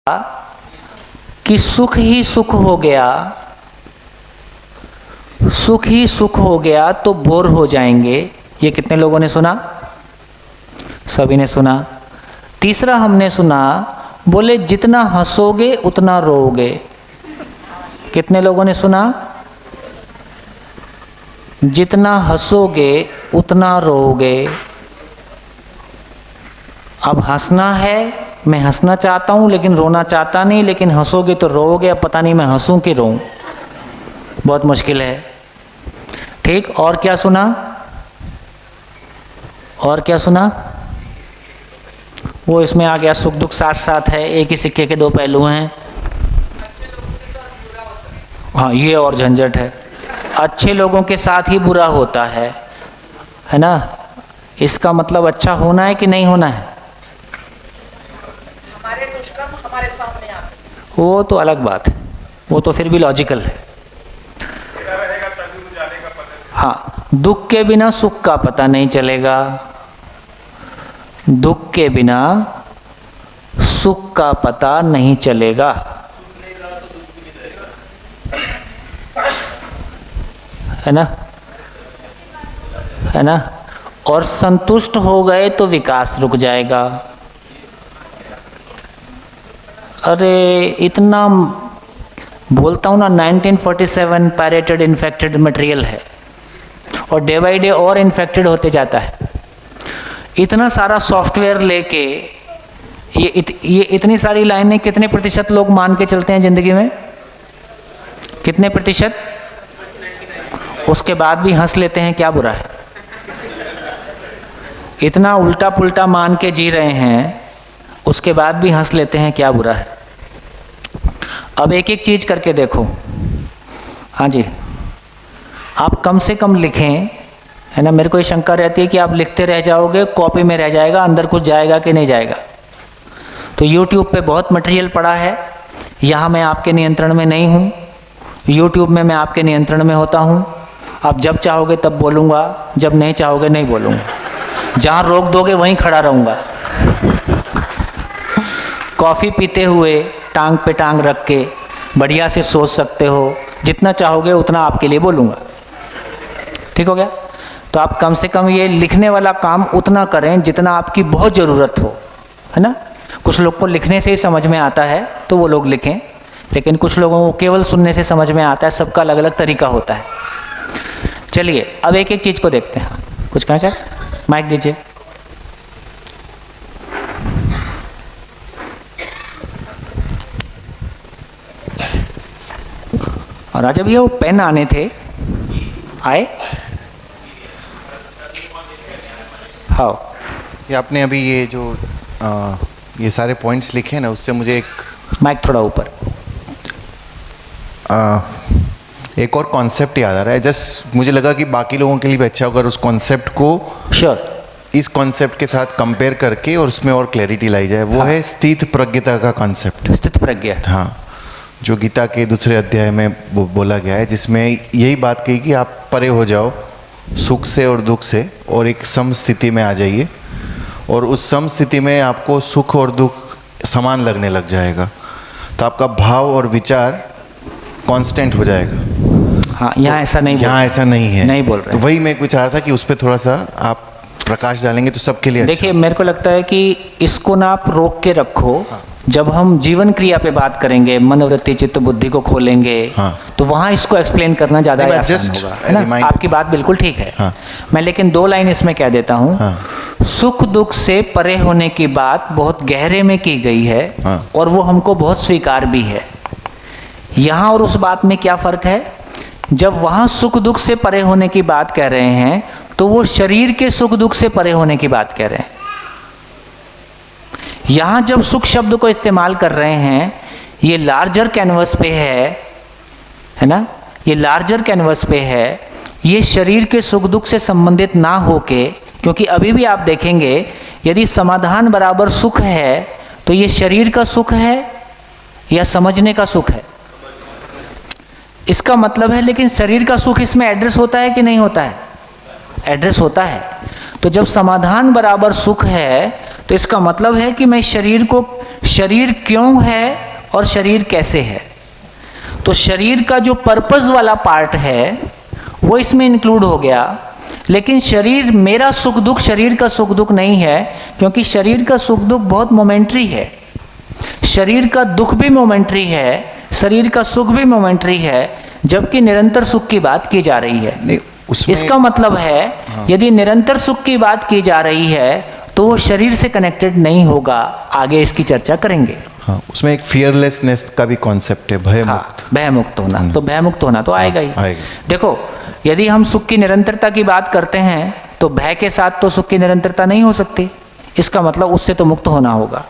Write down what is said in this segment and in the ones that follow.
कि सुख ही सुख हो गया, सुख ही सुख हो गया तो बोर हो जाएंगे। ये कितने लोगों ने सुना? सभी ने सुना। तीसरा हमने सुना, बोले जितना हंसोगे उतना रोओगे। कितने लोगों ने सुना? जितना हंसोगे उतना रोओगे। अब हंसना है, मैं हंसना चाहता हूं लेकिन रोना चाहता नहीं, लेकिन हंसोगे तो रोओगे। अब पता नहीं मैं हंसूं कि रोऊं, बहुत मुश्किल है। ठीक, और क्या सुना? और क्या सुना? वो इसमें आ गया, सुख दुख साथ साथ है, एक ही सिक्के के दो पहलू हैं। हाँ, ये और झंझट है। अच्छे लोगों के साथ ही बुरा होता है ना? इसका मतलब अच्छा होना है कि नहीं होना है? हमारे दुष्कर्म हमारे सामने आते, वो तो अलग बात है, वो तो फिर भी लॉजिकल है। हाँ, दुख के बिना सुख का पता नहीं चलेगा, दुख के बिना सुख का पता नहीं चलेगा, है ना? है ना? और संतुष्ट हो गए तो विकास रुक जाएगा। अरे इतना बोलता हूँ ना, 1947 पायरेटेड इन्फेक्टेड मटेरियल है और डे बाई डे और इन्फेक्टेड होते जाता है। इतना सारा सॉफ्टवेयर लेके ये इतनी सारी लाइनें कितने प्रतिशत लोग मान के चलते हैं जिंदगी में? कितने प्रतिशत? उसके बाद भी हंस लेते हैं, क्या बुरा है? इतना उल्टा पुल्टा मान के जी रहे हैं, उसके बाद भी हंस लेते हैं, क्या बुरा है? अब एक एक चीज करके देखो। हाँ जी, आप कम से कम लिखें, है ना? मेरे को ये शंका रहती है कि आप लिखते रह जाओगे, कॉपी में रह जाएगा, अंदर कुछ जाएगा कि नहीं जाएगा। तो YouTube पे बहुत मटेरियल पड़ा है, यहाँ मैं आपके नियंत्रण में नहीं हूँ, YouTube में मैं आपके नियंत्रण में होता हूँ। आप जब चाहोगे तब बोलूँगा, जब नहीं चाहोगे नहीं बोलूँगा। जहाँ रोक दोगे वहीं खड़ा रहूँगा। कॉफ़ी पीते हुए टांग पे टांग रख के बढ़िया से सोच सकते हो, जितना चाहोगे उतना आपके लिए बोलूँगा। ठीक हो गया? तो आप कम से कम ये लिखने वाला काम उतना करें जितना आपकी बहुत ज़रूरत हो, है ना? कुछ लोग को लिखने से ही समझ में आता है तो वो लोग लिखें, लेकिन कुछ लोगों को केवल सुनने से समझ में आता है। सबका अलग अलग तरीका होता है। चलिए अब एक एक चीज़ को देखते हैं। कुछ कहना चाहे? माइक दीजिए। और राजा भैया वो पेन आने थे, आए? हाँ, ये आपने अभी ये जो ये सारे पॉइंट्स लिखे हैं ना, उससे मुझे एक माइक थोड़ा ऊपर, एक और कॉन्सेप्ट याद आ रहा है। जस्ट मुझे लगा कि बाकी लोगों के लिए भी अच्छा होगा अगर उस कॉन्सेप्ट को श्योर इस कॉन्सेप्ट के साथ कंपेयर करके और उसमें और क्लैरिटी लाई जाए। वो है स्थित प्रज्ञता का कॉन्सेप्ट। स्थित प्रज्ञा, हाँ, जो गीता के दूसरे अध्याय में बोला गया है, जिसमें यही बात कही कि आप परे हो जाओ सुख से और दुख से और एक सम स्थिति में आ जाइए, और उस सम स्थिति में आपको सुख और दुख समान लगने लग जाएगा, तो आपका भाव और विचार कांस्टेंट हो जाएगा। हाँ, यहाँ तो ऐसा नहीं, यहाँ ऐसा नहीं है, नहीं बोल रहे। तो वही मैं कुछ चाह रहा था कि उस पर थोड़ा सा आप प्रकाश डालेंगे तो सबके लिए अच्छा। देखिए, मेरे को लगता है कि इसको ना आप रोक के रखो। हाँ। जब हम जीवन क्रिया पे बात करेंगे, मनोवृत्ति चित्त बुद्धि को खोलेंगे, हाँ। तो वहाँ इसको एक्सप्लेन करना ज़्यादा आसान होगा, है ना? आपकी बात बिल्कुल ठीक है। हाँ। मैं लेकिन दो लाइन इसमें कह देता हूँ। हाँ। सुख दुख से परे होने की बात बहुत गहरे में की गई है। हाँ। और वो हमको बहुत स्वीकार भी है। यहाँ और उस बात में क्या फर्क है? जब वहाँ सुख दुख से परे होने की बात कह रहे हैं तो वो शरीर के सुख दुख से परे होने की बात कह रहे हैं। यहां जब सुख शब्द को इस्तेमाल कर रहे हैं, ये लार्जर कैनवस पे है ना? ये लार्जर कैनवस पे है, ये शरीर के सुख दुख से संबंधित ना होके, क्योंकि अभी भी आप देखेंगे यदि समाधान बराबर सुख है तो ये शरीर का सुख है या समझने का सुख है? इसका मतलब है, लेकिन शरीर का सुख इसमें एड्रेस होता है कि नहीं होता है? एड्रेस होता है। तो जब समाधान बराबर सुख है तो इसका मतलब है कि मैं शरीर को शरीर क्यों है और शरीर कैसे है। तो शरीर का जो पर्पस वाला पार्ट है वो इसमें इंक्लूड हो गया, लेकिन शरीर मेरा सुख दुख शरीर का सुख दुख नहीं है, क्योंकि शरीर का सुख दुख बहुत मोमेंट्री है, शरीर का दुख भी मोमेंट्री है, शरीर का सुख भी मोमेंट्री है, जबकि निरंतर सुख की बात की जा रही है। नहीं, उसमें इसका मतलब है यदि निरंतर सुख की बात की जा रही है तो वो शरीर से कनेक्टेड नहीं होगा। आगे इसकी चर्चा करेंगे। हाँ, उसमें एक फियरलेसनेस का भी कॉन्सेप्ट है, भय मुक्त। भय मुक्त होना, तो भय मुक्त होना तो आएगा ही। आएगा। देखो, यदि हम सुख की निरंतरता की बात करते हैं तो भय के साथ तो सुख की निरंतरता नहीं हो सकती, इसका मतलब उससे तो मुक्त होना होगा।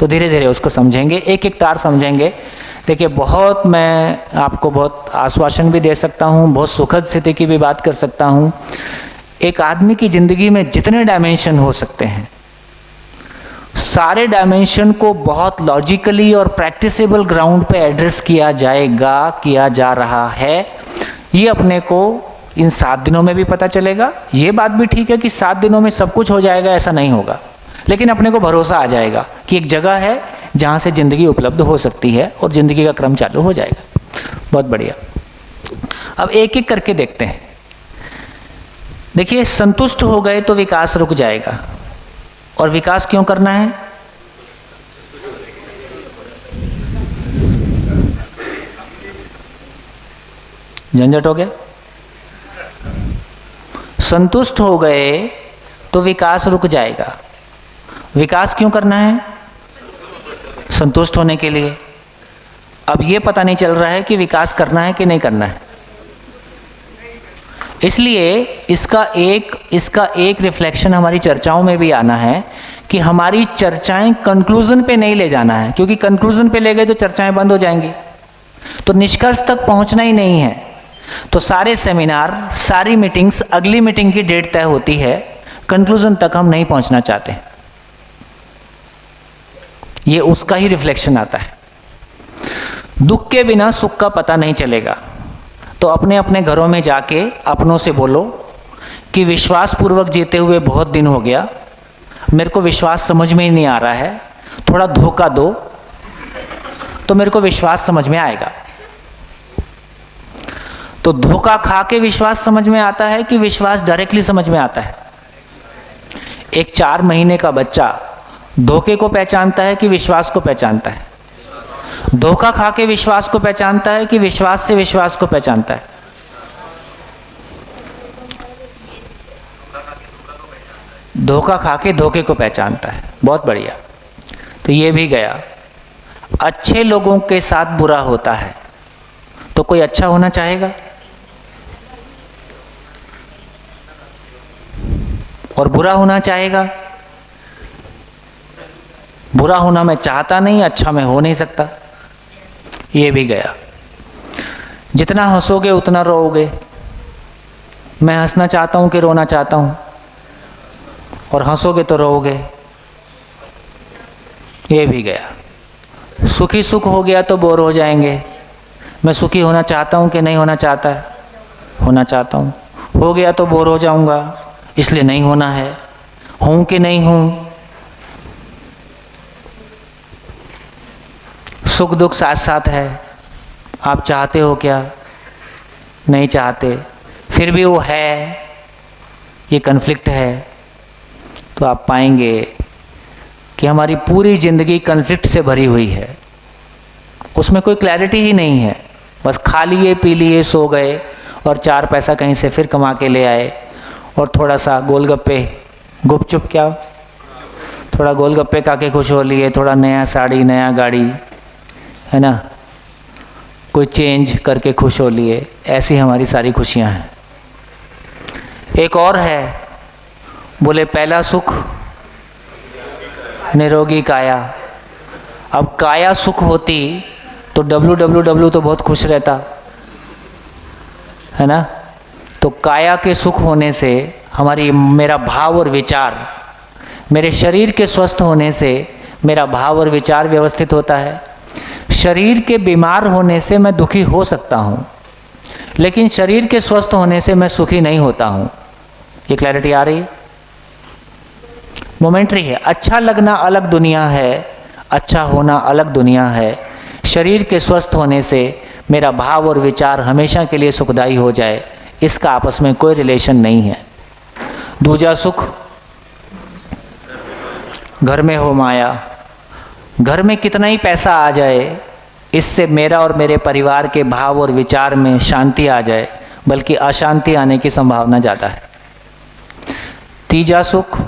तो धीरे धीरे उसको समझेंगे, एक एक तार समझेंगे। देखिए, बहुत मैं आपको बहुत आश्वासन भी दे सकता हूँ, बहुत सुखद स्थिति की भी बात कर सकता हूँ। एक आदमी की जिंदगी में जितने डायमेंशन हो सकते हैं, सारे डायमेंशन को बहुत लॉजिकली और प्रैक्टिसेबल ग्राउंड पे एड्रेस किया जाएगा, किया जा रहा है। ये अपने को इन 7 दिनों में भी पता चलेगा। ये बात भी ठीक है कि 7 दिनों में सब कुछ हो जाएगा, ऐसा नहीं होगा, लेकिन अपने को भरोसा आ जाएगा कि एक जगह है जहाँ से ज़िंदगी उपलब्ध हो सकती है और ज़िंदगी का क्रम चालू हो जाएगा। बहुत बढ़िया। अब एक एक करके देखते हैं। देखिए, संतुष्ट हो गए तो विकास रुक जाएगा। और विकास क्यों करना है? झंझट हो गया। संतुष्ट हो गए तो विकास रुक जाएगा। विकास क्यों करना है? संतुष्ट होने के लिए। अब ये पता नहीं चल रहा है कि विकास करना है कि नहीं करना है, इसलिए इसका एक रिफ्लेक्शन हमारी चर्चाओं में भी आना है कि हमारी चर्चाएं कंक्लूजन पे नहीं ले जाना है, क्योंकि कंक्लूजन पे ले गए तो चर्चाएं बंद हो जाएंगी, तो निष्कर्ष तक पहुंचना ही नहीं है। तो सारे सेमिनार, सारी मीटिंग्स, अगली मीटिंग की डेट तय होती है, कंक्लूजन तक हम नहीं पहुंचना चाहते। ये उसका ही रिफ्लेक्शन आता है। दुख के बिना सुख का पता नहीं चलेगा। तो अपने अपने घरों में जाके अपनों से बोलो कि विश्वास पूर्वक जीते हुए बहुत दिन हो गया, मेरे को विश्वास समझ में ही नहीं आ रहा है, थोड़ा धोखा दो तो मेरे को विश्वास समझ में आएगा। तो धोखा खा के विश्वास समझ में आता है कि विश्वास डायरेक्टली समझ में आता है? एक 4 महीने का बच्चा धोखे को पहचानता है कि विश्वास को पहचानता है? धोखा खा के विश्वास को पहचानता है कि विश्वास से विश्वास को पहचानता है? धोखा खा के धोखे को पहचानता है। बहुत बढ़िया। तो ये भी गया। अच्छे लोगों के साथ बुरा होता है तो कोई अच्छा होना चाहेगा? और बुरा होना चाहेगा? बुरा होना मैं चाहता नहीं, अच्छा मैं हो नहीं सकता। ये भी गया। जितना हंसोगे उतना रोओगे। मैं हंसना चाहता हूँ कि रोना चाहता हूँ? और हंसोगे तो रोओगे। ये भी गया। सुखी सुख हो गया तो बोर हो जाएंगे। मैं सुखी होना चाहता हूँ कि नहीं होना चाहता है? होना चाहता हूँ। हो गया तो बोर हो जाऊँगा, इसलिए नहीं होना है। हूँ कि नहीं हूँ? सुख दुख साथ साथ है। आप चाहते हो क्या? नहीं चाहते, फिर भी वो है। ये कन्फ्लिक्ट है। तो आप पाएंगे कि हमारी पूरी ज़िंदगी कन्फ्लिक्ट से भरी हुई है। उसमें कोई क्लैरिटी ही नहीं है। बस खा लिए, पी लिए, सो गए और 4 पैसा कहीं से फिर कमा के ले आए और थोड़ा सा गोलगप्पे, गुपचुप, क्या थोड़ा गोलगप्पे खा के खुश हो लिए, थोड़ा नया साड़ी, नया गाड़ी, है ना, कोई चेंज करके खुश हो लिए। ऐसी हमारी सारी खुशियां हैं। एक और है, बोले पहला सुख निरोगी काया। अब काया सुख होती तो WWW तो बहुत खुश रहता, है ना। तो काया के सुख होने से मेरा भाव और विचार, मेरे शरीर के स्वस्थ होने से मेरा भाव और विचार व्यवस्थित होता है। शरीर के बीमार होने से मैं दुखी हो सकता हूँ, लेकिन शरीर के स्वस्थ होने से मैं सुखी नहीं होता हूँ। ये क्लैरिटी आ रही है? मोमेंट्री है। अच्छा लगना अलग दुनिया है, अच्छा होना अलग दुनिया है। शरीर के स्वस्थ होने से मेरा भाव और विचार हमेशा के लिए सुखदायी हो जाए, इसका आपस में कोई रिलेशन नहीं है। दूजा सुख, घर में हो माया। घर में कितना ही पैसा आ जाए, इससे मेरा और मेरे परिवार के भाव और विचार में शांति आ जाए, बल्कि अशांति आने की संभावना ज़्यादा है। तीजा सुख,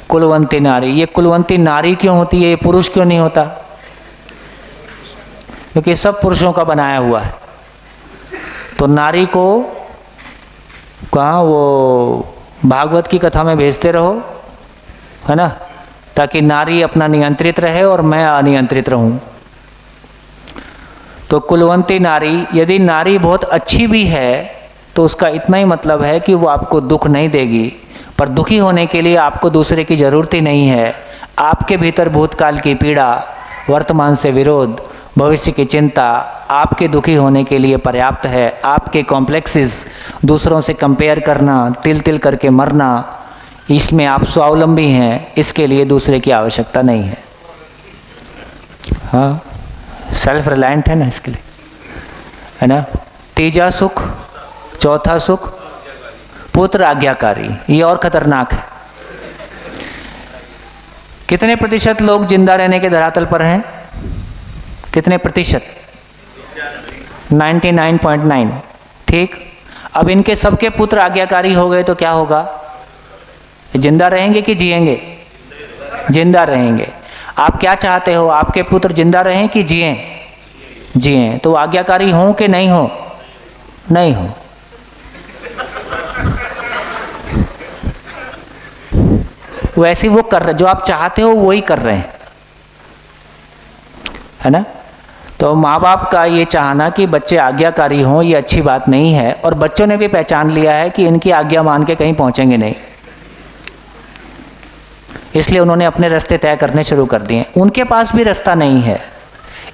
कुलवंती नारी। ये कुलवंती नारी क्यों होती है, ये पुरुष क्यों नहीं होता? क्योंकि सब पुरुषों का बनाया हुआ है। तो नारी को कहाँ, वो भागवत की कथा में भेजते रहो, है ना, ताकि नारी अपना नियंत्रित रहे और मैं अनियंत्रित रहूं। तो कुलवंती नारी, यदि नारी बहुत अच्छी भी है तो उसका इतना ही मतलब है कि वो आपको दुख नहीं देगी, पर दुखी होने के लिए आपको दूसरे की ज़रूरत ही नहीं है। आपके भीतर भूतकाल की पीड़ा, वर्तमान से विरोध, भविष्य की चिंता आपके दुखी होने के लिए पर्याप्त है। आपके कॉम्प्लेक्सेस, दूसरों से कंपेयर करना, तिल तिल करके मरना, इसमें आप स्वावलंबी हैं, इसके लिए दूसरे की आवश्यकता नहीं है। हाँ, सेल्फ रिलायंट है ना इसके लिए, है ना। तीजा सुख, चौथा सुख, पुत्र आज्ञाकारी। ये और खतरनाक है। कितने प्रतिशत लोग जिंदा रहने के धरातल पर हैं? कितने प्रतिशत? 99.9। ठीक। अब इनके सबके पुत्र आज्ञाकारी हो गए तो क्या होगा? जिंदा रहेंगे कि जिएंगे? जिंदा रहेंगे। आप क्या चाहते हो, आपके पुत्र जिंदा रहें कि जिएं? जिएं। तो आज्ञाकारी हों कि नहीं हो? नहीं हो। वैसे वो कर रहे, जो आप चाहते हो वही कर रहे हैं, है ना। तो माँ बाप का ये चाहना कि बच्चे आज्ञाकारी हों, ये अच्छी बात नहीं है। और बच्चों ने भी पहचान लिया है कि इनकी आज्ञा मान के कहीं पहुंचेंगे नहीं, इसलिए उन्होंने अपने रास्ते तय करने शुरू कर दिए। उनके पास भी रास्ता नहीं है,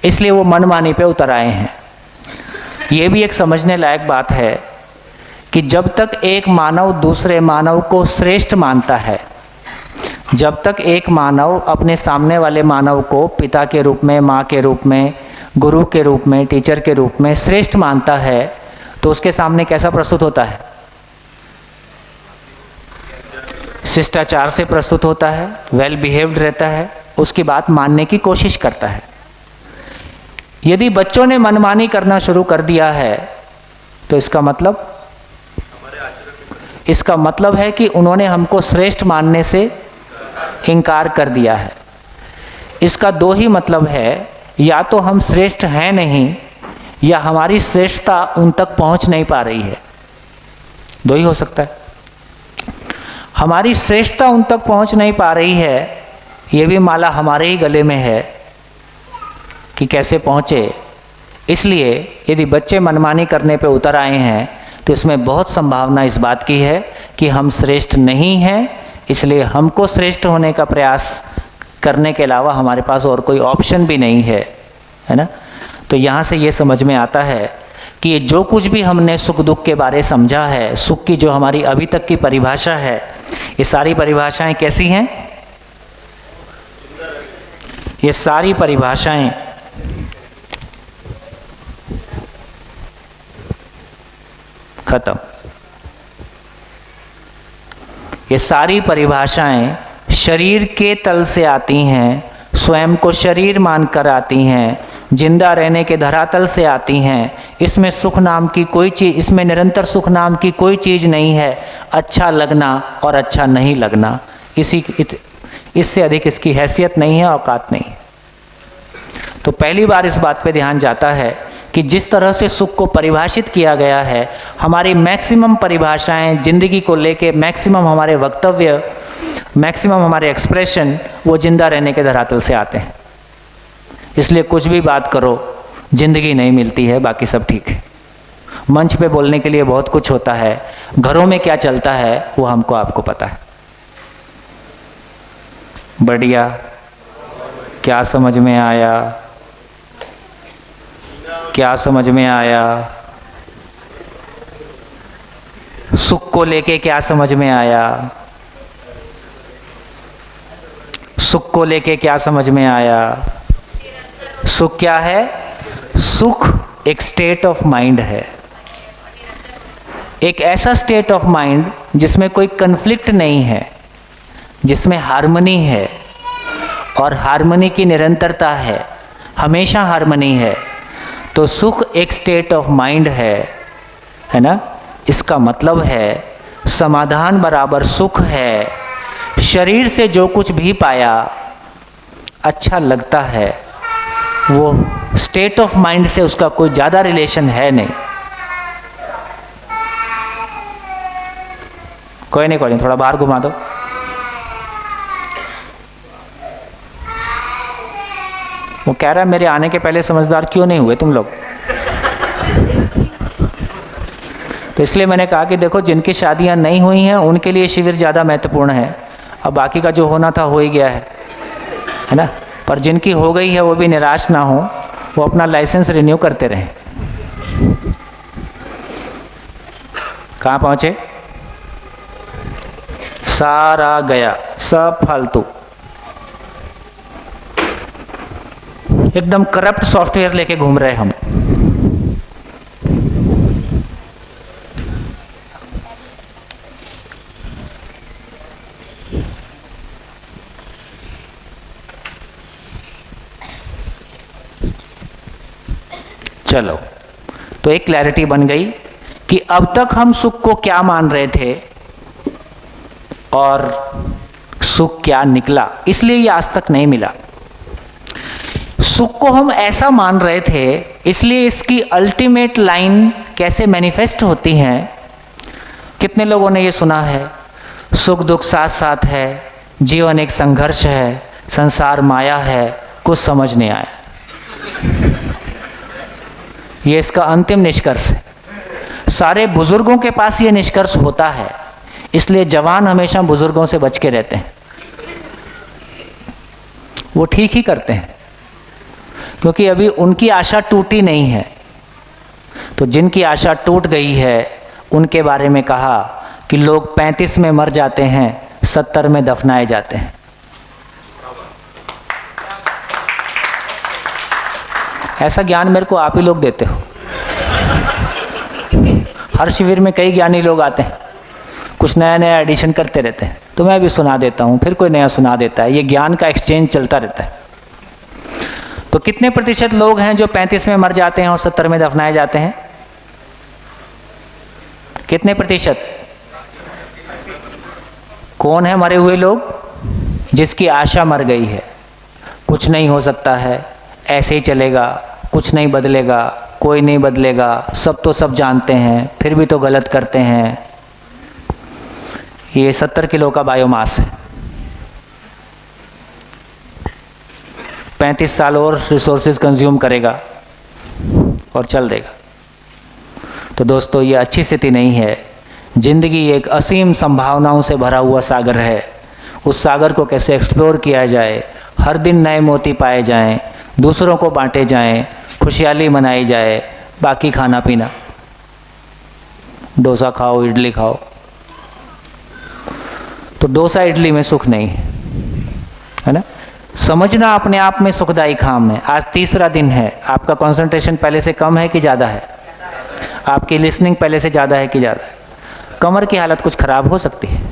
इसलिए वो मनमानी पे उतर आए हैं। ये भी एक समझने लायक बात है कि जब तक एक मानव दूसरे मानव को श्रेष्ठ मानता है, जब तक एक मानव अपने सामने वाले मानव को पिता के रूप में, माँ के रूप में, गुरु के रूप में, टीचर के रूप में श्रेष्ठ मानता है, तो उसके सामने कैसा प्रस्तुत होता है? शिष्टाचार से प्रस्तुत होता है, वेल बिहेव्ड रहता है, उसकी बात मानने की कोशिश करता है। यदि बच्चों ने मनमानी करना शुरू कर दिया है तो इसका मतलब है कि उन्होंने हमको श्रेष्ठ मानने से इनकार कर दिया है। इसका दो ही मतलब है, या तो हम श्रेष्ठ हैं नहीं, या हमारी श्रेष्ठता उन तक पहुंच नहीं पा रही है। दो ही हो सकता है। हमारी श्रेष्ठता उन तक पहुंच नहीं पा रही है, ये भी माला हमारे ही गले में है कि कैसे पहुंचे। इसलिए यदि बच्चे मनमानी करने पे उतर आए हैं तो इसमें बहुत संभावना इस बात की है कि हम श्रेष्ठ नहीं हैं, इसलिए हमको श्रेष्ठ होने का प्रयास करने के अलावा हमारे पास और कोई ऑप्शन भी नहीं है, है ना। तो यहाँ से ये समझ में आता है कि ये जो कुछ भी हमने सुख दुख के बारे समझा है, सुख की जो हमारी अभी तक की परिभाषा है, ये सारी परिभाषाएं कैसी हैं? ये सारी परिभाषाएं खत्म। ये सारी परिभाषाएं शरीर के तल से आती हैं, स्वयं को शरीर मानकर आती हैं, जिंदा रहने के धरातल से आती हैं। इसमें सुख नाम की कोई चीज़, इसमें निरंतर सुख नाम की कोई चीज़ नहीं है। अच्छा लगना और अच्छा नहीं लगना, इससे अधिक इसकी हैसियत नहीं है, औकात नहीं। तो पहली बार इस बात पे ध्यान जाता है कि जिस तरह से सुख को परिभाषित किया गया है, हमारी मैक्सिमम परिभाषाएं जिंदगी को लेके, मैक्सिमम हमारे वक्तव्य, मैक्सिमम हमारे एक्सप्रेशन, वो जिंदा रहने के धरातल से आते हैं। इसलिए कुछ भी बात करो, जिंदगी नहीं मिलती है, बाकी सब ठीक है। मंच पे बोलने के लिए बहुत कुछ होता है, घरों में क्या चलता है वो हमको आपको पता है। बढ़िया, क्या समझ में आया? क्या समझ में आया? सुख को लेके क्या समझ में आया? सुख को लेके क्या समझ में आया? सुख क्या है? सुख एक स्टेट ऑफ माइंड है, एक ऐसा स्टेट ऑफ माइंड जिसमें कोई कन्फ्लिक्ट नहीं है, जिसमें हार्मनी है, और हार्मनी की निरंतरता है, हमेशा हार्मनी है। तो सुख एक स्टेट ऑफ माइंड है ना? इसका मतलब है समाधान बराबर सुख है। शरीर से जो कुछ भी पाया अच्छा लगता है, वो स्टेट ऑफ माइंड से उसका कोई ज़्यादा रिलेशन है नहीं। कोई नहीं, थोड़ा बाहर घुमा दो। वो कह रहा है मेरे आने के पहले समझदार क्यों नहीं हुए तुम लोग? तो इसलिए मैंने कहा कि देखो, जिनकी शादियां नहीं हुई हैं उनके लिए शिविर ज़्यादा महत्वपूर्ण है। अब बाकी का जो होना था हो ही गया है ना? पर जिनकी हो गई है वो भी निराश ना हो, वो अपना लाइसेंस रिन्यू करते रहें। कहाँ पहुँचे? सारा गया, सब फालतू, एकदम करप्ट सॉफ्टवेयर लेके घूम रहे हम। चलो, तो एक क्लैरिटी बन गई कि अब तक हम सुख को क्या मान रहे थे और सुख क्या निकला, इसलिए ये आज तक नहीं मिला। सुख को हम ऐसा मान रहे थे, इसलिए इसकी अल्टीमेट लाइन कैसे मैनिफेस्ट होती है। कितने लोगों ने ये सुना है, सुख दुख साथ साथ है, जीवन एक संघर्ष है, संसार माया है, कुछ समझ नहीं आया। ये इसका अंतिम निष्कर्ष है। सारे बुजुर्गों के पास ये निष्कर्ष होता है, इसलिए जवान हमेशा बुजुर्गों से बच के रहते हैं। वो ठीक ही करते हैं, क्योंकि अभी उनकी आशा टूटी नहीं है। तो जिनकी आशा टूट गई है उनके बारे में कहा कि लोग 35 में मर जाते हैं, 70 में दफनाए जाते हैं। ऐसा ज्ञान मेरे को आप ही लोग देते हो। हर शिविर में कई ज्ञानी लोग आते हैं, कुछ नया नया एडिशन करते रहते हैं, तो मैं भी सुना देता हूँ, फिर कोई नया सुना देता है। ये ज्ञान का एक्सचेंज चलता रहता है। तो कितने प्रतिशत लोग हैं जो 35 में मर जाते हैं और 70 में दफनाए जाते हैं? कितने प्रतिशत? कौन है मरे हुए लोग? जिसकी आशा मर गई है, कुछ नहीं हो सकता है, ऐसे ही चलेगा, कुछ नहीं बदलेगा, कोई नहीं बदलेगा, सब तो सब जानते हैं, फिर भी तो गलत करते हैं। ये 70 किलो का बायोमास है। 35 साल और रिसोर्सेज कंज्यूम करेगा और चल देगा। तो दोस्तों, ये अच्छी स्थिति नहीं है। जिंदगी एक असीम संभावनाओं से भरा हुआ सागर है। उस सागर को कैसे एक्सप्लोर किया जाए, हर दिन नए मोती पाए जाएं, दूसरों को बांटे जाएं, खुशहाली मनाई जाए, बाकी खाना पीना, डोसा खाओ, इडली खाओ। तो डोसा इडली में सुख नहीं है ना? समझना अपने आप में सुखदायी काम है। आज तीसरा दिन है, आपका कंसंट्रेशन पहले से कम है कि ज़्यादा है? आपकी लिसनिंग पहले से ज़्यादा है कि ज़्यादा है? कमर की हालत कुछ ख़राब हो सकती है,